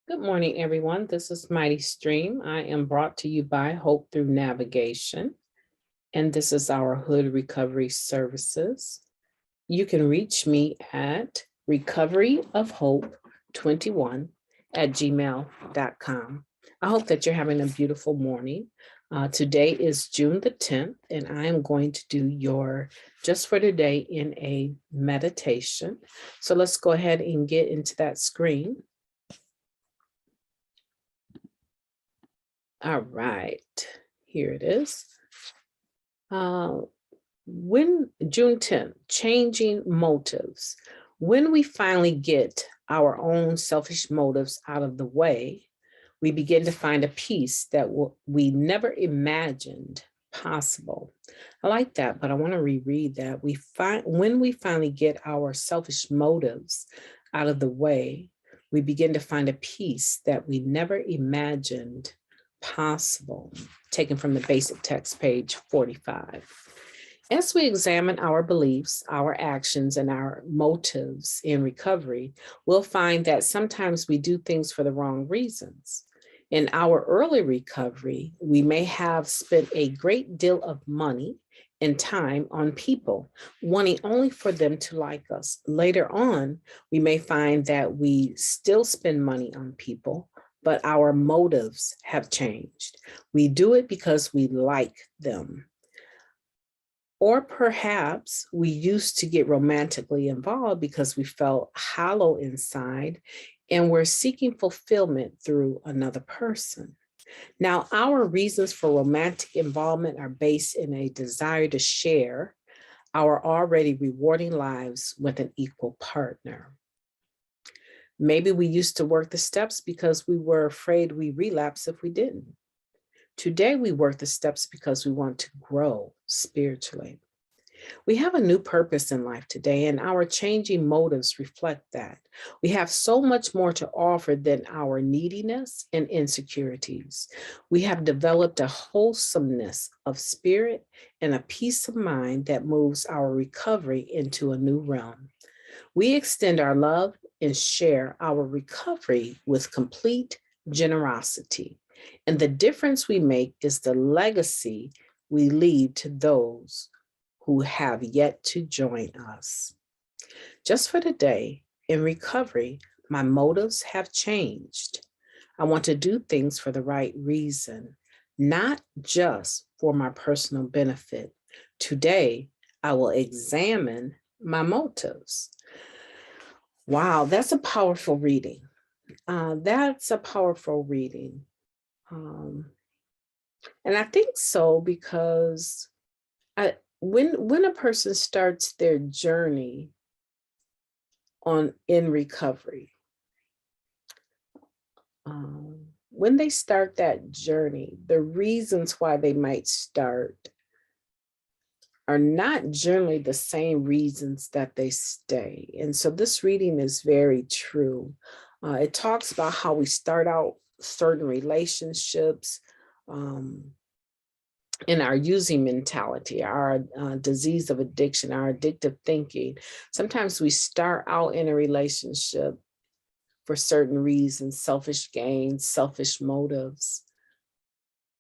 Good morning, everyone. This is Mighty Stream. I am brought to you by Hope Through Navigation, and this is our Hood Recovery Services. You can reach me at recoveryofhope21@gmail.com. I hope that you're having a beautiful morning. Today is June the 10th, and I am going to do your Just for Today in a meditation. So let's go ahead and get into that screen. All right, here it is. When June 10th, changing motives. When we finally get our own selfish motives out of the way, we begin to find a peace that we never imagined possible. I like that, but I want to reread that. When we finally get our selfish motives out of the way, we begin to find a peace that we never imagined possible, taken from the basic text, page 45. As we examine our beliefs, our actions, and our motives in recovery, we'll find that sometimes we do things for the wrong reasons. In our early recovery, we may have spent a great deal of money and time on people, wanting only for them to like us. Later on, we may find that we still spend money on people, but our motives have changed. We do it because we like them. Or perhaps we used to get romantically involved because we felt hollow inside and we're seeking fulfillment through another person. Now, our reasons for romantic involvement are based in a desire to share our already rewarding lives with an equal partner. Maybe we used to work the steps because we were afraid we relapse if we didn't. Today, we work the steps because we want to grow spiritually. We have a new purpose in life today, and our changing motives reflect that. We have so much more to offer than our neediness and insecurities. We have developed a wholesomeness of spirit and a peace of mind that moves our recovery into a new realm. We extend our love and share our recovery with complete generosity. And the difference we make is the legacy we leave to those who have yet to join us. Just for today, in recovery, my motives have changed. I want to do things for the right reason, not just for my personal benefit. Today, I will examine my motives. Wow, that's a powerful reading. That's a powerful reading. And I think so because when a person starts their journey in recovery, when they start that journey, the reasons why they might start are not generally the same reasons that they stay. And so this reading is very true. It talks about how we start out certain relationships in our using mentality, our disease of addiction, our addictive thinking. Sometimes we start out in a relationship for certain reasons, selfish gain, selfish motives.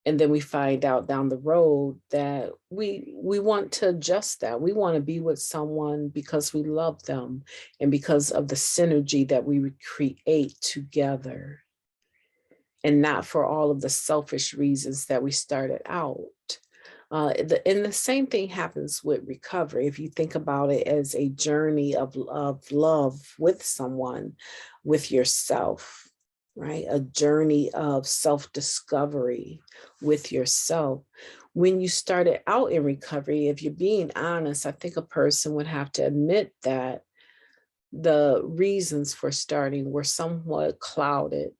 And then we find out down the road that we want to adjust that. We want to be with someone because we love them and because of the synergy that we create together, and not for all of the selfish reasons that we started out. And the same thing happens with recovery. If you think about it as a journey of love with someone, with yourself, right? A journey of self-discovery with yourself. When you started out in recovery, if you're being honest, I think a person would have to admit that the reasons for starting were somewhat clouded.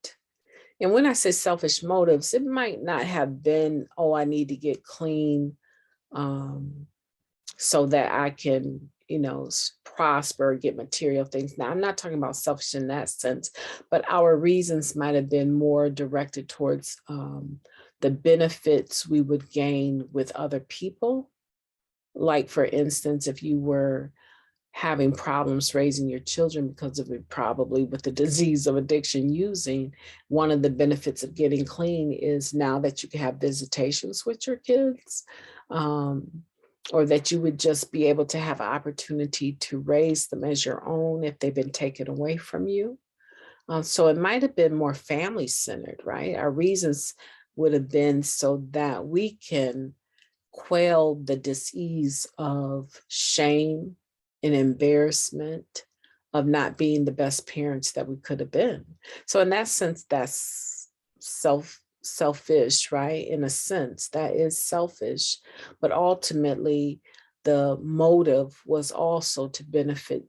And when I say selfish motives, it might not have been, oh, I need to get clean so that I can, prosper, get material things. Now, I'm not talking about selfish in that sense, but our reasons might have been more directed towards the benefits we would gain with other people. Like, for instance, if you were having problems raising your children because of it, probably with the disease of addiction using, one of the benefits of getting clean is now that you can have visitations with your kids, or that you would just be able to have an opportunity to raise them as your own if they've been taken away from you. So it might have been more family centered, right? Our reasons would have been so that we can quell the disease of shame and embarrassment of not being the best parents that we could have been. So in that sense, that's selfish, right? In a sense, that is selfish, but ultimately the motive was also to benefit,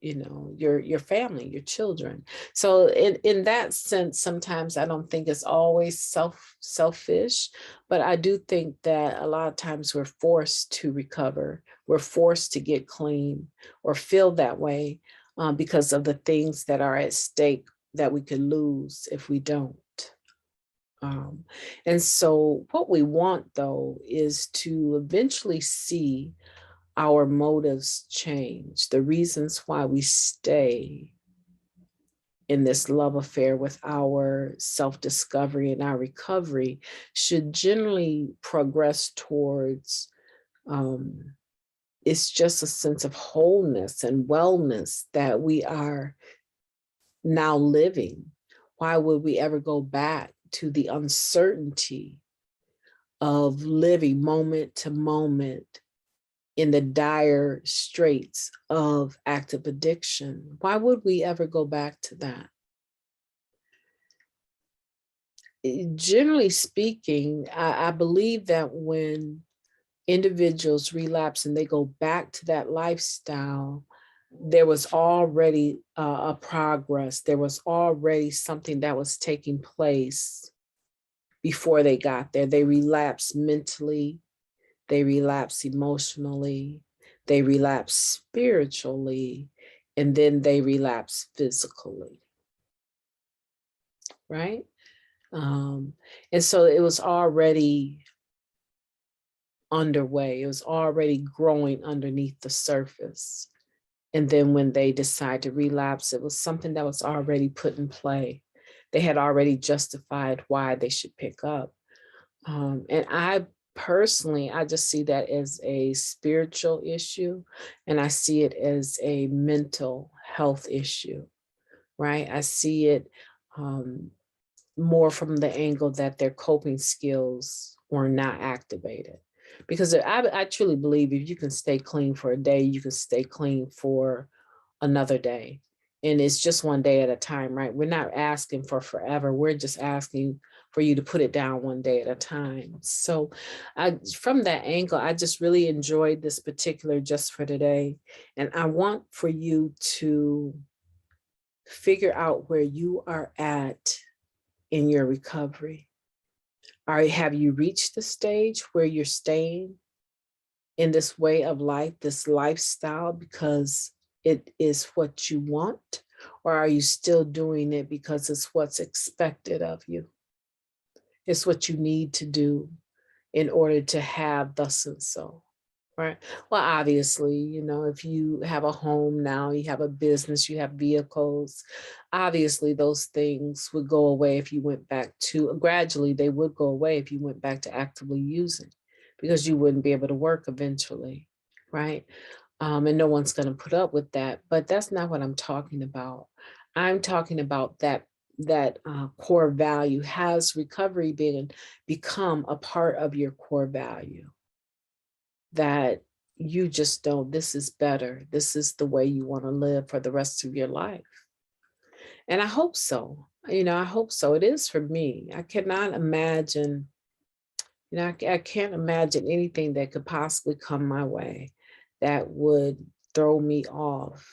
your family, your children. So in that sense, sometimes I don't think it's always selfish, but I do think that a lot of times we're forced to recover, we're forced to get clean or feel that way, because of the things that are at stake that we could lose if we don't. And so what we want, though, is to eventually see our motives change, the reasons why we stay in this love affair with our self-discovery and our recovery should generally progress towards, it's just a sense of wholeness and wellness that we are now living. Why would we ever go back to the uncertainty of living moment to moment in the dire straits of active addiction? Why would we ever go back to that? Generally speaking, I believe that when individuals relapse and they go back to that lifestyle, there was already a progress. There was already something that was taking place before they got there. They relapsed mentally, they relapse emotionally, they relapse spiritually, and then they relapse physically, right? And so it was already underway. It was already growing underneath the surface. And then when they decide to relapse, it was something that was already put in play. They had already justified why they should pick up. And I personally, I just see that as a spiritual issue, and I see it as a mental health issue, right? I see it more from the angle that their coping skills were not activated. Because I truly believe if you can stay clean for a day, you can stay clean for another day. And it's just one day at a time, right? We're not asking for forever. We're just asking for you to put it down one day at a time. So from that angle, I just really enjoyed this particular Just for Today. And I want for you to figure out where you are at in your recovery. Have you reached the stage where you're staying in this way of life, this lifestyle, because it is what you want? Or are you still doing it because it's what's expected of you? It's what you need to do in order to have thus and so, right? Well, obviously, if you have a home now, you have a business, you have vehicles, obviously those things would go away if you went back to, gradually they would go away if you went back to actively using, because you wouldn't be able to work eventually, right? And no one's going to put up with that, but that's not what I'm talking about. I'm talking about that core value. Has recovery become a part of your core value? That you just know this is better. This is the way you want to live for the rest of your life. And I hope so. I hope so. It is for me. I cannot imagine, I can't imagine anything that could possibly come my way that would throw me off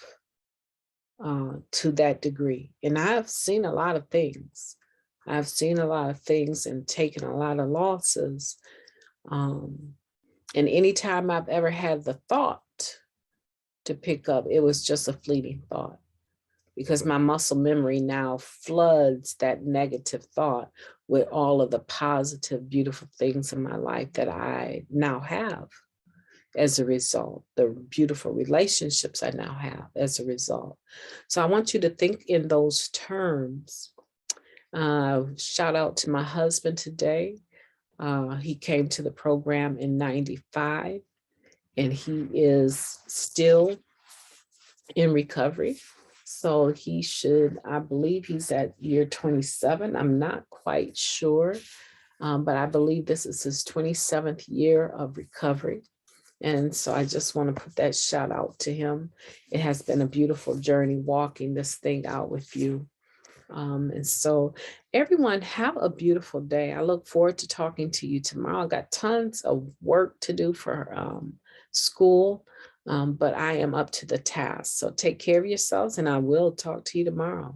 to that degree. And I've seen a lot of things. I've seen a lot of things and taken a lot of losses. And anytime I've ever had the thought to pick up, it was just a fleeting thought, because my muscle memory now floods that negative thought with all of the positive, beautiful things in my life that I now have. as a result, the beautiful relationships I now have as a result. So I want you to think in those terms. Shout out to my husband today. He came to the program in 95, and he is still in recovery. So he should, I believe he's at year 27. I'm not quite sure, but I believe this is his 27th year of recovery. And so I just want to put that shout out to him. It has been a beautiful journey walking this thing out with you. And so everyone have a beautiful day. I look forward to talking to you tomorrow. I got tons of work to do for school, but I am up to the task. So take care of yourselves, and I will talk to you tomorrow.